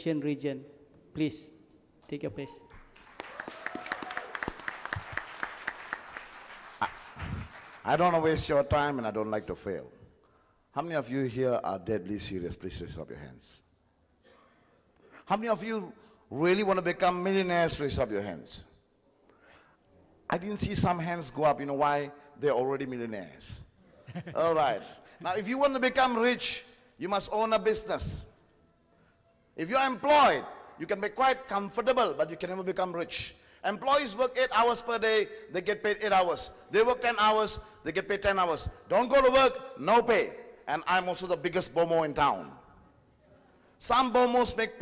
Asian region. Please, take your place. I don't want to waste your time and I don't like to fail. How many of you here are deadly serious? Please raise up your hands. How many of you really want to become millionaires? Raise up your hands. I didn't see some hands go up. You know why? They're already millionaires. All right. Now, if you want to become rich, you must own a business. If you're employed, you can be quite comfortable, but you can never become rich. Employees work 8 hours per day, they get paid 8 hours. They work 10 hours, they get paid 10 hours. Don't go to work, no pay. And I'm also the biggest BOMO in town. Some BOMOs make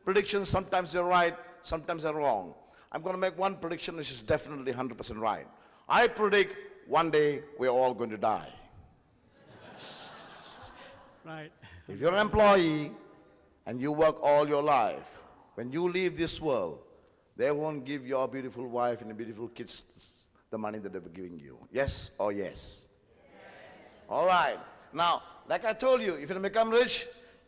predictions, sometimes they're right, sometimes they're wrong. I'm going to make one prediction which is definitely 100% right. I predict one day we're all going to die. Right. If you're an employee and you work all your life, when you leave this world, they won't give your beautiful wife and your beautiful kids the money that they were giving you. Yes or yes? Yes. All right. Now, like I told you, if you become rich,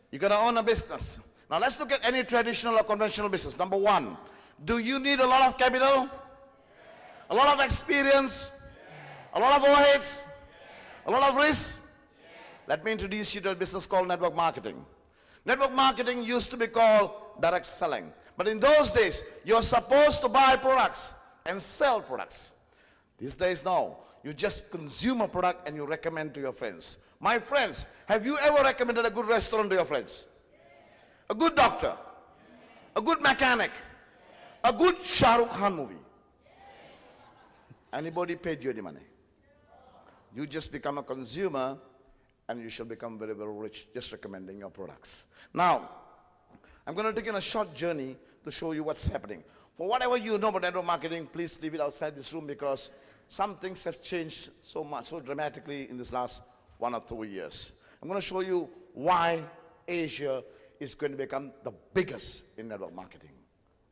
you're going to own a business. Now, let's look at any traditional or conventional business. Number one, do you need a lot of capital? Yes. A lot of experience? Yes. A lot of overheads? Yes. A lot of risk? Yes. Let me introduce you to a business called network marketing. Network marketing used to be called direct selling. But in those days, you're supposed to buy products and sell products. These days, no. You just consume a product and you recommend to your friends. My friends, have you ever recommended a good restaurant to your friends? A good doctor? A good mechanic? A good Shah Rukh Khan movie? Anybody paid you any money? You just become a consumer and you shall become very, very rich just recommending your products. Now, I'm going to take in a short journey to show you what's happening. For whatever you know about network marketing, please leave it outside this room because some things have changed so much, so dramatically in this last 1 or 2 years. I'm going to show you why Asia is going to become the biggest in network marketing.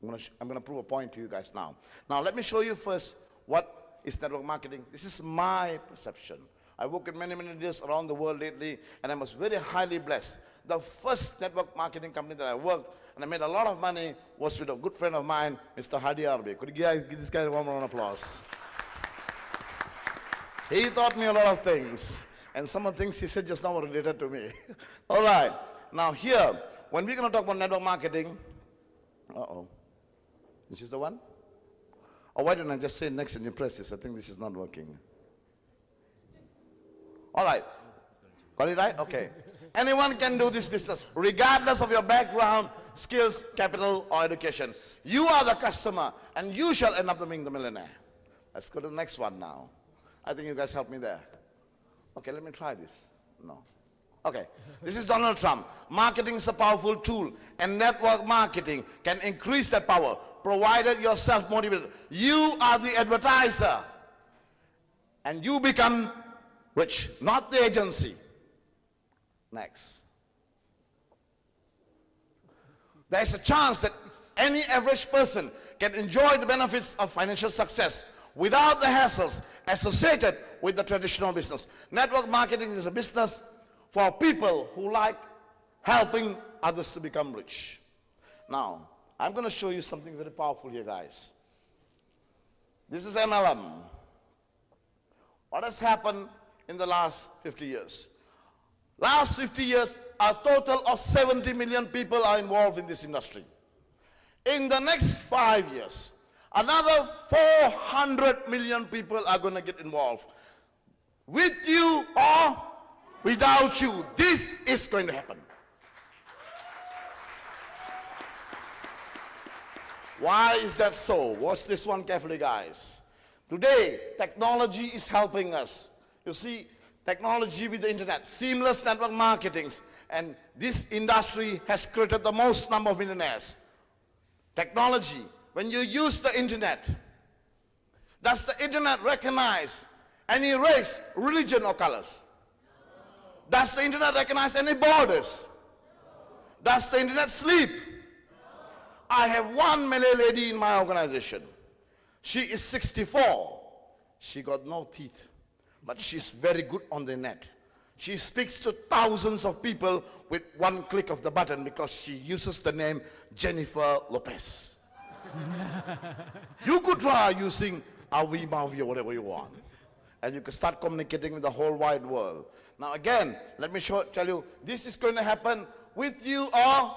I'm going to prove a point to you guys now. Now, let me show you first what is network marketing. This is my perception. I work in many, many deals around the world lately, and I was very highly blessed. The first network marketing company that I worked, and I made a lot of money, was with a good friend of mine, Mr. Hadi Arbi. Could you guys give this guy a warm round of applause? He taught me a lot of things, and some of the things he said just now were related to me. All right. Now here, when we're going to talk about network marketing, this is the one? Or why don't I just say next and you press this? I think this is not working. All right. Got it right? Okay. Anyone can do this business, regardless of your background, skills, capital, or education. You are the customer, and you shall end up being the millionaire. Let's go to the next one now. I think you guys helped me there. Okay, let me try this. No. Okay. This is Donald Trump. Marketing is a powerful tool, and network marketing can increase that power, provided you're self-motivated. You are the advertiser, and you become rich, not the agency. Next. There's a chance that any average person can enjoy the benefits of financial success without the hassles associated with the traditional business. Network marketing is a business for people who like helping others to become rich. Now, I'm going to show you something very powerful here, guys. This is MLM. What has happened in the last 50 years? Last 50 years, a total of 70 million people are involved in this industry. In the next 5 years, another 400 million people are going to get involved. With you or without you, this is going to happen. Why is that so? Watch this one carefully, guys. Today, technology is helping us. You see, technology with the internet, seamless network marketing, and this industry has created the most number of millionaires. Technology, when you use the internet, does the internet recognize any race, religion, or colors? Does the internet recognize any borders? Does the internet sleep? I have one Malay lady in my organization. She is 64. She got no teeth, but she's very good on the net. She speaks to thousands of people with one click of the button because she uses the name Jennifer Lopez. You could try using Avi Mavi or whatever you want. And you can start communicating with the whole wide world. Now again, let me tell you, this is going to happen with you or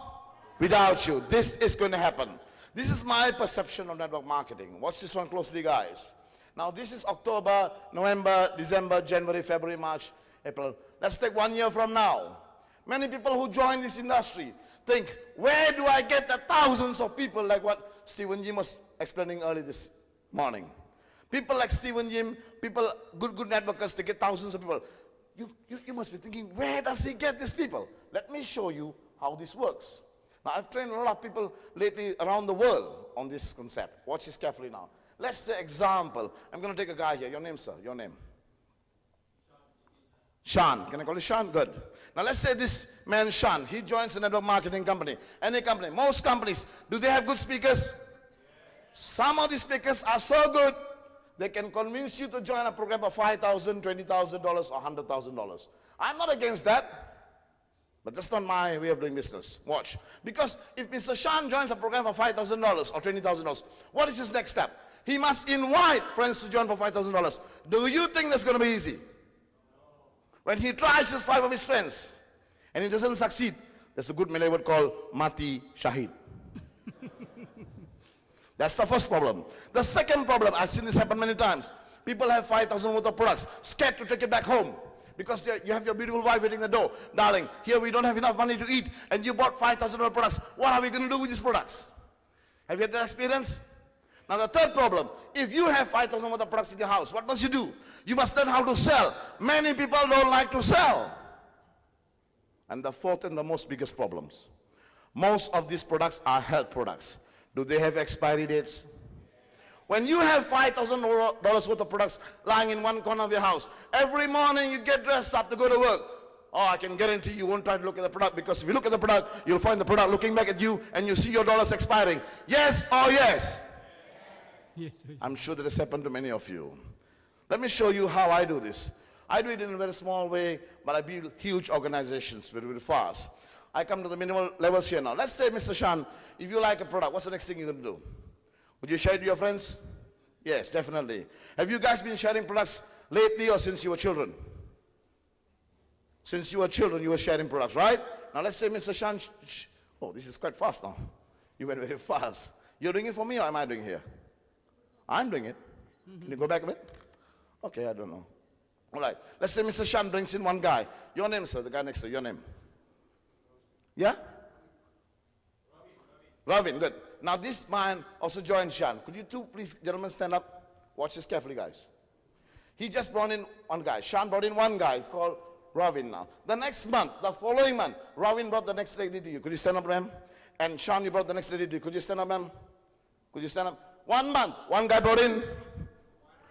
without you. This is going to happen. This is my perception of network marketing. Watch this one closely, guys. Now this is October, November, December, January, February, March, April. Let's take 1 year from now. Many people who join this industry think, where do I get the thousands of people like what Stephen Jim was explaining early this morning? People like Stephen Jim, people, good networkers, they get thousands of people. You must be thinking, where does he get these people? Let me show you how this works. Now, I've trained a lot of people lately around the world on this concept. Watch this carefully now. Let's say example. I'm going to take a guy here. Your name, sir? Your name? Shan. Can I call you Shan? Good. Now, let's say this man, Shan, he joins a network marketing company. Any company. Most companies, do they have good speakers? Some of the speakers are so good, they can convince you to join a program of $5,000, $20,000, or $100,000. I'm not against that. But that's not my way of doing business. Watch. Because if Mr. Shan joins a program for $5,000 or $20,000, what is his next step? He must invite friends to join for $5,000. Do you think that's going to be easy? When he tries just 5 of his friends and he doesn't succeed, there's a good Malay word called mati shahid. That's the first problem. The second problem, I've seen this happen many times. People have 5,000 worth of products, scared to take it back home. Because you have your beautiful wife waiting at the door. Darling, here we don't have enough money to eat, and you bought $5,000 products. What are we going to do with these products? Have you had that experience? Now the third problem, if you have 5,000 worth of products in your house, what must you do? You must learn how to sell. Many people don't like to sell. And the fourth and the most biggest problems, most of these products are health products. Do they have expiry dates? When you have $5,000 worth of products lying in one corner of your house, every morning you get dressed up to go to work. Oh, I can guarantee you won't try to look at the product, because if you look at the product, you'll find the product looking back at you and you see your dollars expiring. Yes or yes? Yes. I'm sure that has happened to many of you. Let me show you how I do this. I do it in a very small way, but I build huge organizations very, very fast. I come to the minimal levels here now. Let's say, Mr. Shan, if you like a product, what's the next thing you're going to do? Would you share it with your friends? Yes, definitely. Have you guys been sharing products lately or since you were children? Since you were children, you were sharing products, right? Now let's say, Mr. Shan, oh, this is quite fast now. You went very fast. You're doing it for me or am I doing it here? I'm doing it. Can you go back a bit? Okay, I don't know. All right. Let's say Mr. Shan brings in one guy. Your name, sir, the guy next to you, your name. Yeah? Ravin, good. Now this man also joined Shan. Could you two, please, gentlemen, stand up? Watch this carefully, guys. He just brought in one guy. Shan brought in one guy. It's called Ravin now. The next month, the following month, Ravin brought the next lady to you. Could you stand up, ma'am? And Shan, you brought the next lady to you. Could you stand up, ma'am? Could you stand up? 1 month, one guy brought in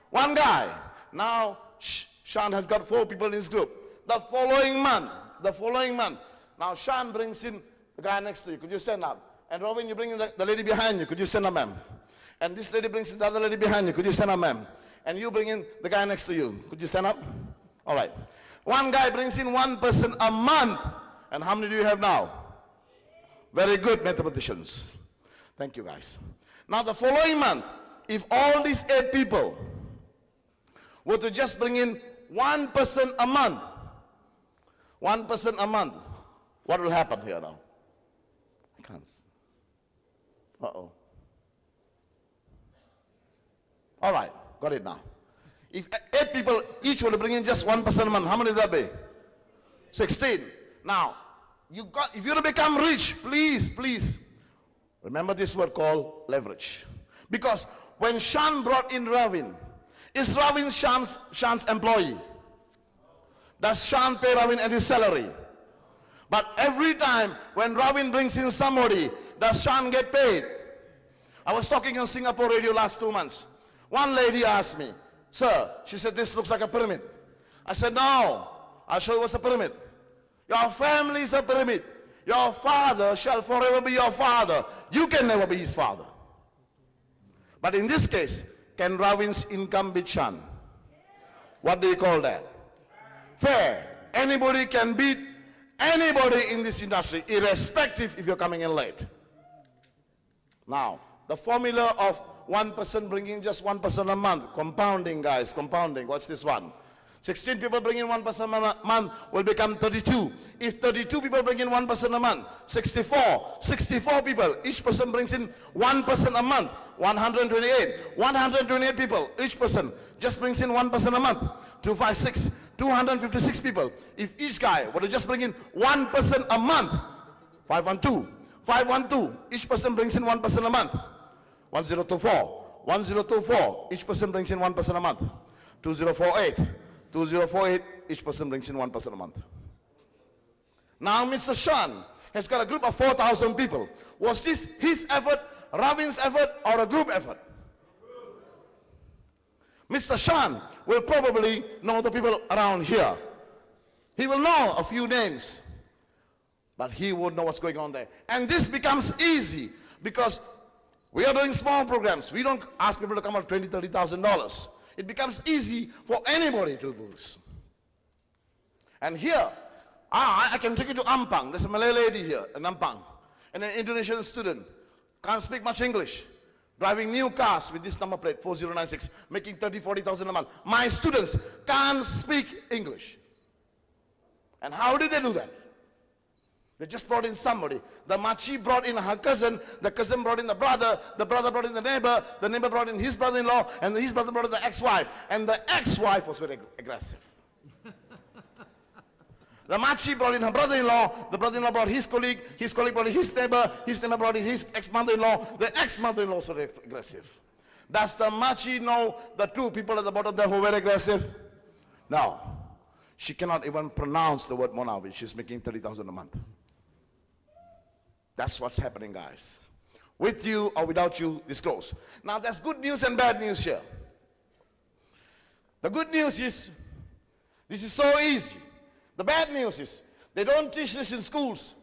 one guy. Now Shan has got 4 people in his group. The following month, now Shan brings in the guy next to you. Could you stand up? And Robin, you bring in the lady behind you. Could you stand up, ma'am? And this lady brings in the other lady behind you. Could you stand up, ma'am? And you bring in the guy next to you. Could you stand up? All right. One guy brings in 1 person a month. And how many do you have now? Very good, mathematicians. Thank you, guys. Now the following month, if all these 8 people were to just bring in 1 person a month, 1 person a month, what will happen here now? I can't. Uh-oh. All right, got it now. If 8 people each were to bring in just 1 person a month, how many would that be? 16. Now, if you want to become rich, please, remember this word called leverage. Because when Shan brought in Ravin, is Ravin Shan's employee? Does Shan pay Ravin any salary? But every time when Ravin brings in somebody, does Shan get paid? I was talking on Singapore radio last 2 months. One lady asked me, sir, she said, this looks like a pyramid. I said, no, I'll show you what's a pyramid. Your family is a pyramid. Your father shall forever be your father. You can never be his father. But in this case, can Ravin's income be Shan? What do you call that? Fair. Anybody can beat anybody in this industry, irrespective if you're coming in late. Now, the formula of one person bringing just 1% a month, compounding, guys, compounding. Watch this one. 16 people bring in 1% a month will become 32. If 32 people bring in 1% a month, 64. 64 people, each person brings in 1% a month, 128. 128 people, each person just brings in 1% a month, 256. 256 people. If each guy were to just bring in 1% a month, 512. 512, each person brings in 1% a month. 1024. 1024, each person brings in 1% a month. 2048. 2048, each person brings in 1% a month. Now Mr. Shah has got a group of 4,000 people. Was this his effort, Ravin's effort, or a group effort? Mr. Shah will probably know the people around here. He will know a few names, but he won't know what's going on there. And this becomes easy because we are doing small programs. We don't ask people to come out $20,000, $30,000. It becomes easy for anybody to do this. And here, I can take you to Ampang. There's a Malay lady here in Ampang, and an Indonesian student, can't speak much English, driving new cars with this number plate, 4096, making 30,000, 40,000 a month. My students can't speak English. And how did they do that? They just brought in somebody. The machi brought in her cousin, the cousin brought in the brother brought in the neighbor brought in his brother-in-law, and his brother brought in the ex-wife. And the ex-wife was very aggressive. The machi brought in her brother-in-law, the brother-in-law brought his colleague brought in his neighbor brought in his ex-mother-in-law, the ex-mother-in-law was very aggressive. Does the machi know the two people at the bottom there who were very aggressive? No. She cannot even pronounce the word Monawi. She's making 30,000 a month. That's what's happening, guys. With you or without you, this goes. Now, there's good news and bad news here. The good news is, this is so easy. The bad news is, they don't teach this in schools.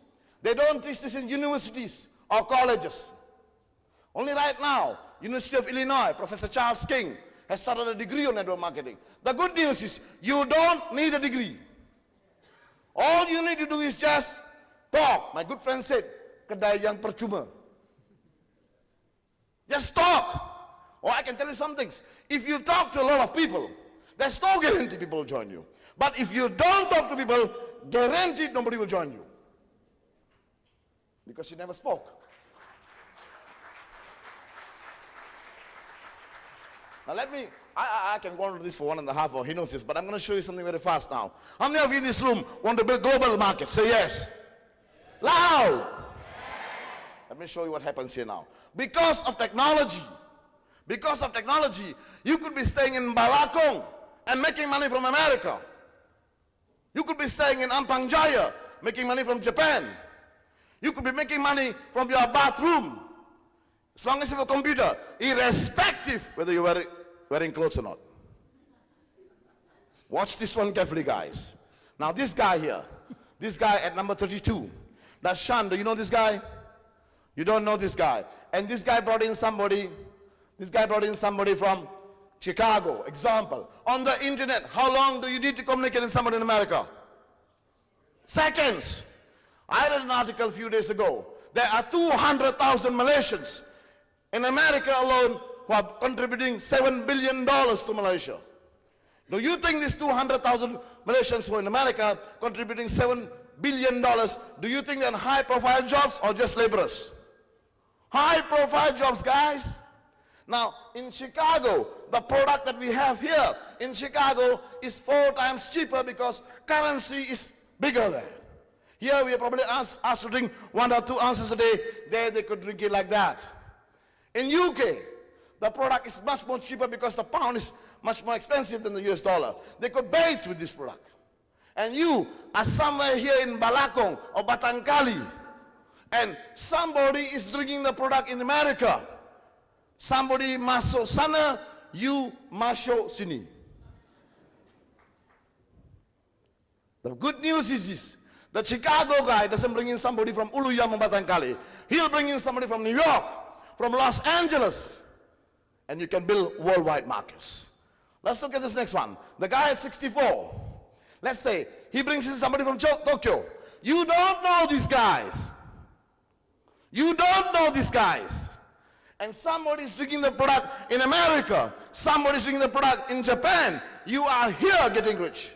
They don't teach this in universities or colleges. Only right now, University of Illinois, Professor Charles King has started a degree on network marketing. The good news is, you don't need a degree. All you need to do is just talk. My good friend said, kedai yang percuma. Just talk. Or I can tell you some things. If you talk to a lot of people, there's no guarantee people will join you. But if you don't talk to people, guaranteed nobody will join you. Because you never spoke. Now let me, I can go on to this for 1.5 hours, he knows this, but I'm going to show you something very fast now. How many of you in this room want to build global markets? Say yes. Loud. Let me show you what happens here now. Because of technology, you could be staying in Balakong and making money from America. You could be staying in Ampang Jaya, making money from Japan. You could be making money from your bathroom, as long as you have a computer, irrespective whether you're wearing clothes or not. Watch this one carefully, guys. Now this guy here, this guy at number 32, that's Shan. Do you know this guy? You don't know this guy. And this guy brought in somebody from Chicago. Example, on the internet, how long do you need to communicate with somebody in America? Seconds. I read an article a few days ago. There are 200,000 Malaysians in America alone who are contributing $7 billion to Malaysia. Do you think these 200,000 Malaysians who are in America contributing $7 billion, do you think they're high-profile jobs or just laborers? High-profile jobs, guys. Now, in Chicago, the product that we have here in Chicago is 4 times cheaper because currency is bigger there. Here we are probably asked to drink 1 or 2 ounces a day. There they could drink it like that. In UK, the product is much more cheaper because the pound is much more expensive than the US dollar. They could bathe with this product. And you are somewhere here in Balakong or Batangkali, and somebody is drinking the product in America. Somebody masuk sana, you masuk sini. The good news is this. The Chicago guy doesn't bring in somebody from Uluyam or Batangkali. He'll bring in somebody from New York, from Los Angeles, and you can build worldwide markets. Let's look at this next one. The guy at 64. Let's say he brings in somebody from Tokyo. You don't know these guys. You don't know these guys. And somebody is drinking the product in America. Somebody is drinking the product in Japan. You are here getting rich.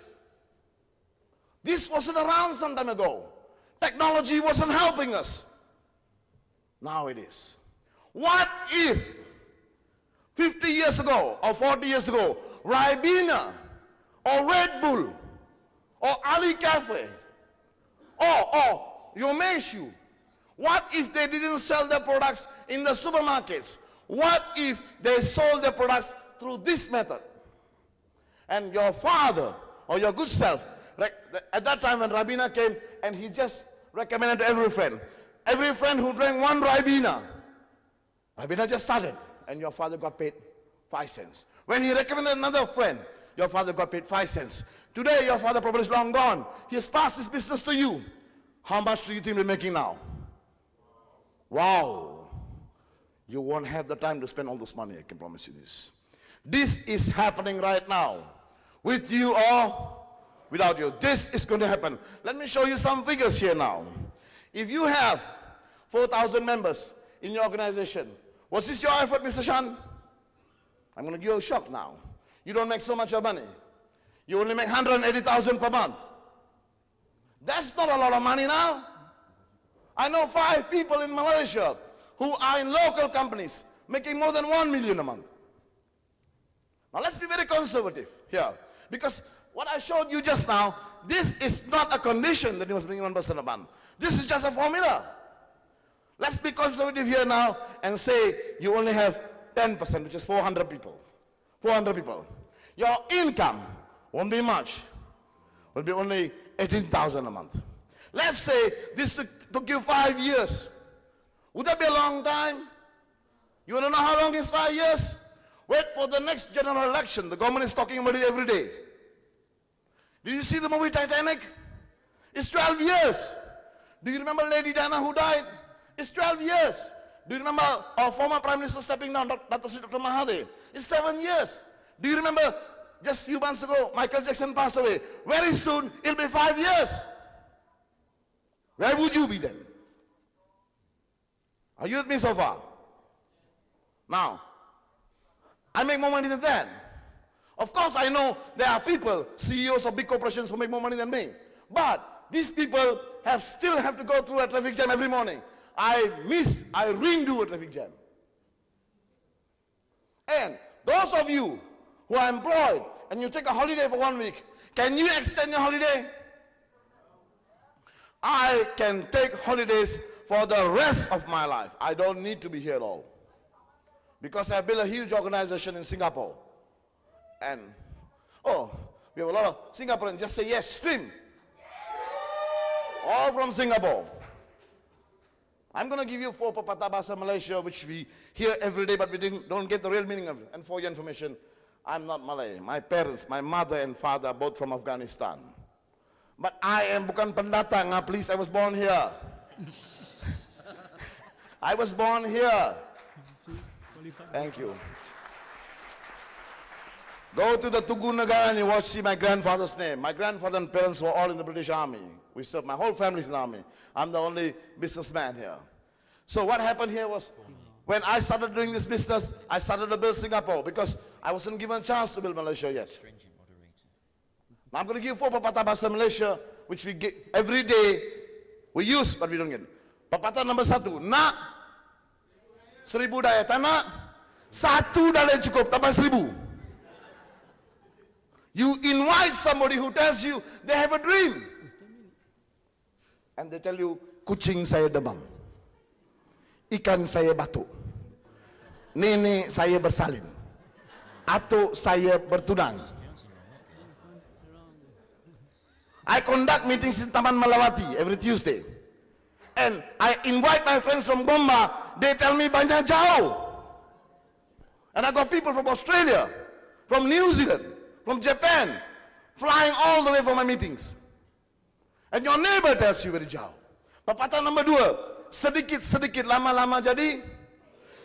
This wasn't around some time ago. Technology wasn't helping us. Now it is. What if 50 years ago or 40 years ago, Ribena or Red Bull or Ali Cafe or Yomeshu, what if they didn't sell their products in the supermarkets? What if they sold their products through this method? And your father or your good self, at that time when Ribena came, and he just recommended to every friend who drank one Ribena just started, and your father got paid 5 cents. When he recommended another friend, your father got paid 5 cents. Today, your father probably is long gone. He has passed his business to you. How much do you think we're making now? Wow. You won't have the time to spend all this money, I can promise you this. This is happening right now. With you or without you. This is going to happen. Let me show you some figures here now. If you have 4,000 members in your organization, was this your effort, Mr. Shan? I'm going to give you a shock now. You don't make so much of money. You only make 180,000 per month. That's not a lot of money now. I know 5 people in Malaysia who are in local companies making more than 1 million a month. Now let's be very conservative here, because what I showed you just now, this is not a condition that you must bring 1% a month. This is just a formula. Let's be conservative here now and say you only have 10%, which is 400 people. 400 people. Your income won't be much. Will be only 18,000 a month. Let's say this took you 5 years. Would that be a long time? You want to know how long is 5 years? Wait for the next general election. The government is talking about it every day. Did you see the movie Titanic? It's 12 years. Do you remember Lady Diana who died? It's 12 years. Do you remember our former Prime Minister stepping down, Dr. Mahathir? It's 7 years. Do you remember just a few months ago, Michael Jackson passed away? Very soon, it'll be 5 years. Where would you be then? Are you with me so far? Now, I make more money than that. Of course, I know there are people, CEOs of big corporations who make more money than me. But these people still have to go through a traffic jam every morning. I redo a traffic jam. And those of you who are employed and you take a holiday for 1 week, can you extend your holiday? I can take holidays for the rest of my life. I don't need to be here at all. Because I built a huge organization in Singapore. And, we have a lot of Singaporeans. Just say yes, scream. All from Singapore. I'm going to give you 4 pepatah bahasa Malaysia, which we hear every day, but we don't get the real meaning of it. And for your information, I'm not Malay. My parents, my mother and father, are both from Afghanistan. But I am bukan pendatang, please. I was born here. I was born here. Thank you. Go to the Tugu Negara and you see my grandfather's name. My grandfather and parents were all in the British Army. We served, my whole family's in the Army. I'm the only businessman here. So what happened here was, when I started doing this business, I started to build Singapore because I wasn't given a chance to build Malaysia yet. Now I'm going to give 4 pepatah bahasa Malaysia, which we get every day. We use, but we don't get. Pepatah number 1, nak 1000 daya, tak nak 1 dalai cukup, tambah 1000. You invite somebody who tells you they have a dream. And they tell you, kucing saya demam. Ikan saya batuk. Nenek saya bersalin. Atuk saya bertunang. I conduct meetings in Taman Malawati every Tuesday. And I invite my friends from Bomba. They tell me banyak jauh. And I got people from Australia, from New Zealand, from Japan, flying all the way for my meetings. And your neighbor tells you very jauh. Pepatah number 2, sedikit-sedikit lama-lama jadi.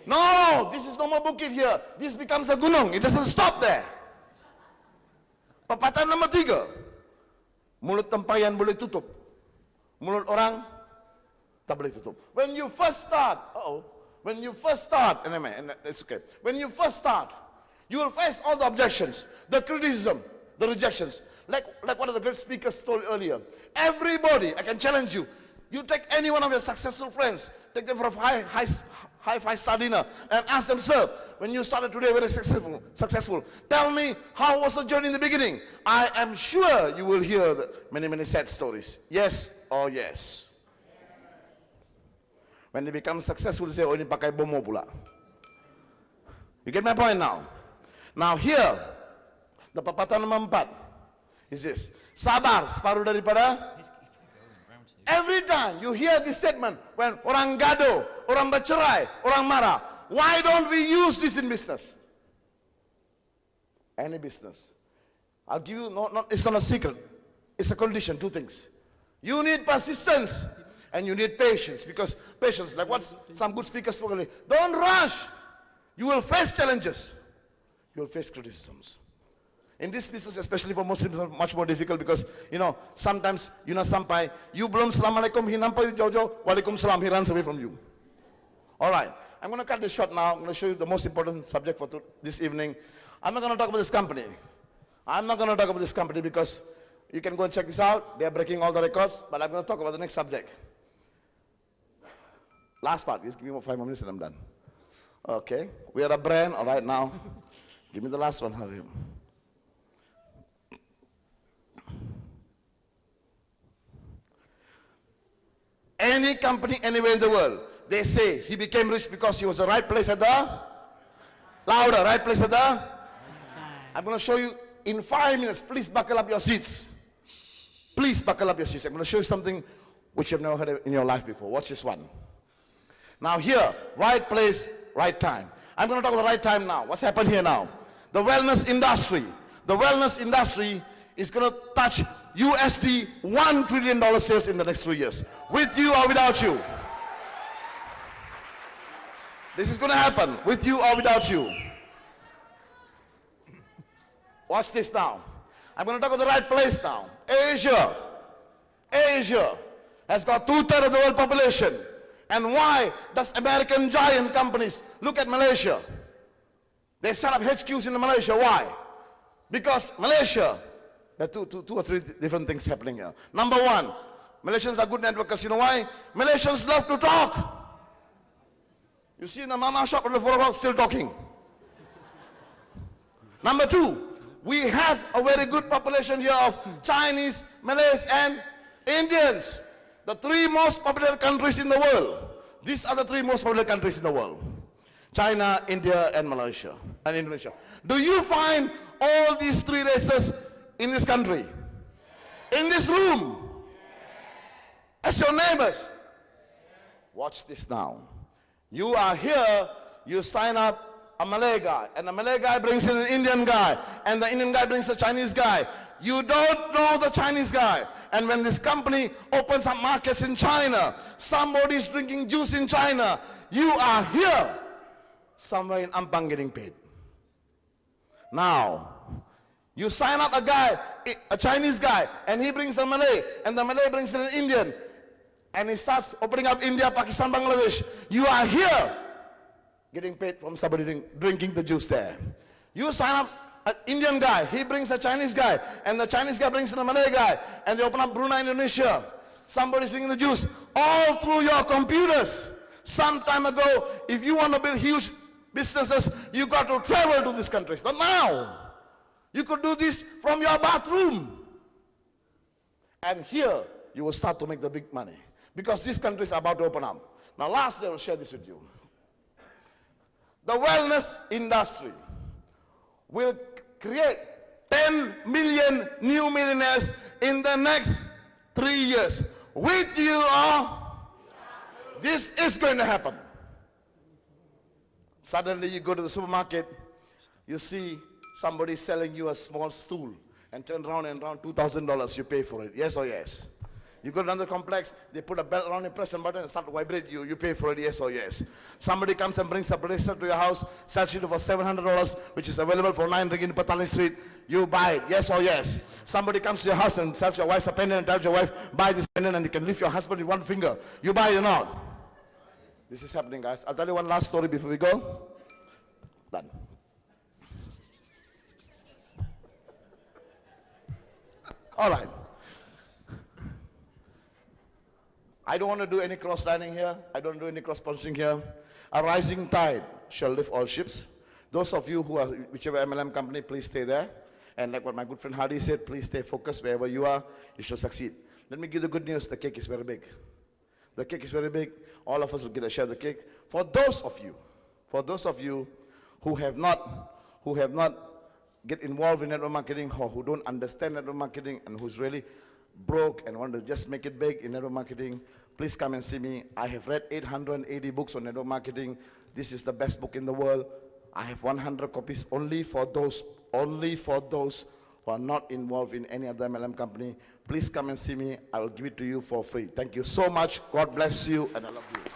No, this is no more bukit here. This becomes a gunung. It doesn't stop there. Pepatah number 3, Mulut tempayan boleh tutup. Mulut orang tak boleh tutup. When you first start, when you first start, and it's okay. When you first start, you will face all the objections, the criticism, the rejections. Like one of the great speakers told earlier. Everybody, I can challenge you. You take any one of your successful friends, take them for a high five dinner, and ask them, sir, when you started today very successful, tell me how was the journey in the beginning? I am sure you will hear many sad stories. Yes or yes. When they become successful, they say, oh ini pakai bomo pula. You get my point now? Now here, the pepatah nomor 4 is this. Sabar separuh daripada. Every time you hear this statement, when orang gaduh, orang bercerai, orang marah, why don't we use this in business? Any business. I'll give you, it's not a secret. It's a condition, 2 things. You need persistence and you need patience, because patience, like what some good speakers spoke earlier, don't rush. You will face challenges. You will face criticisms. In this business, especially for Muslims, it's much more difficult because, sometimes, sampai, you belum Assalamualaikum, he nampak you jauh-jauh, Waalaikumsalam, he runs away from you. All right, I'm going to cut this short now. I'm going to show you the most important subject for this evening. I'm not going to talk about this company. I'm not going to talk about this company because you can go and check this out. They are breaking all the records, but I'm going to talk about the next subject. Last part, just give me 5 more minutes and I'm done. Okay, we are a brand, all right, now. Give me the last one, hurry. Any company anywhere in the world, they say he became rich because he was the right place at the, louder, right place at the, I'm going to show you in 5 minutes. Please buckle up your seats. Please buckle up your seats. I'm going to show you something which you've never heard in your life before. Watch this one. Now here, right place, right time. I'm going to talk about the right time now. What's happened here now? The wellness industry. The wellness industry is going to touch USD $1 trillion sales in the next 3 years. With you or without you. This is going to happen with you or without you. Watch this now. I'm going to talk about the right place now. Asia. Asia has got 2/3 of the world population. And why does American giant companies look at Malaysia? They set up HQs in Malaysia. Why? Because Malaysia, there are two or three different things happening here. Number one, Malaysians are good networkers. You know why? Malaysians love to talk. You see in the mama shop for a while, still talking. Number two, we have a very good population here of Chinese, Malays, and Indians. The 3 most popular countries in the world. These are the 3 most popular countries in the world. China, India, and Malaysia, and Indonesia. Do you find all these 3 races in this country? In this room? As your neighbors? Watch this now. You are here, you sign up a Malay guy, and the Malay guy brings in an Indian guy, and the Indian guy brings a Chinese guy. You don't know the Chinese guy. And when this company opens up markets in China, somebody's drinking juice in China, you are here, somewhere in Ampang getting paid. Now, you sign up a guy, a Chinese guy, and he brings a Malay, and the Malay brings in an Indian, and he starts opening up India, Pakistan, Bangladesh. You are here, getting paid from somebody drinking the juice there. You sign up an Indian guy, he brings a Chinese guy, and the Chinese guy brings in a Malay guy, and they open up Brunei, Indonesia. Somebody's drinking the juice, all through your computers. Some time ago, if you want to build huge businesses, you got to travel to these countries. But now, you could do this from your bathroom. And here, you will start to make the big money. Because these countries are about to open up. Now lastly, I will share this with you. The wellness industry will create 10 million new millionaires in the next 3 years. With you or this is going to happen. Suddenly you go to the supermarket, you see somebody selling you a small stool, and turn around and around $2,000 you pay for it. Yes or yes? You go to another complex, they put a belt around you, press a button, and start to vibrate you. You pay for it, yes or yes. Somebody comes and brings a bracelet to your house, sells it for $700, which is available for 9 ringgit in Patani Street. You buy it, yes or yes. Somebody comes to your house and sells your wife a pendant and tells your wife, buy this pendant and you can lift your husband with one finger. You buy it or not? This is happening, guys. I'll tell you one last story before we go. Done. All right. I don't want to do any cross-lining here. I don't do any cross-punching here. A rising tide shall lift all ships. Those of you who are whichever MLM company, please stay there. And like what my good friend Hardy said, please stay focused wherever you are. You shall succeed. Let me give the good news. The cake is very big. The cake is very big. All of us will get a share of the cake. For those of you who have not get involved in network marketing, or who don't understand network marketing, and who's really broke and want to just make it big in network marketing, please come and see me. I have read 880 books on network marketing. This is the best book in the world. I have 100 copies only for those who are not involved in any other MLM company. Please come and see me. I will give it to you for free. Thank you so much. God bless you, and I love you.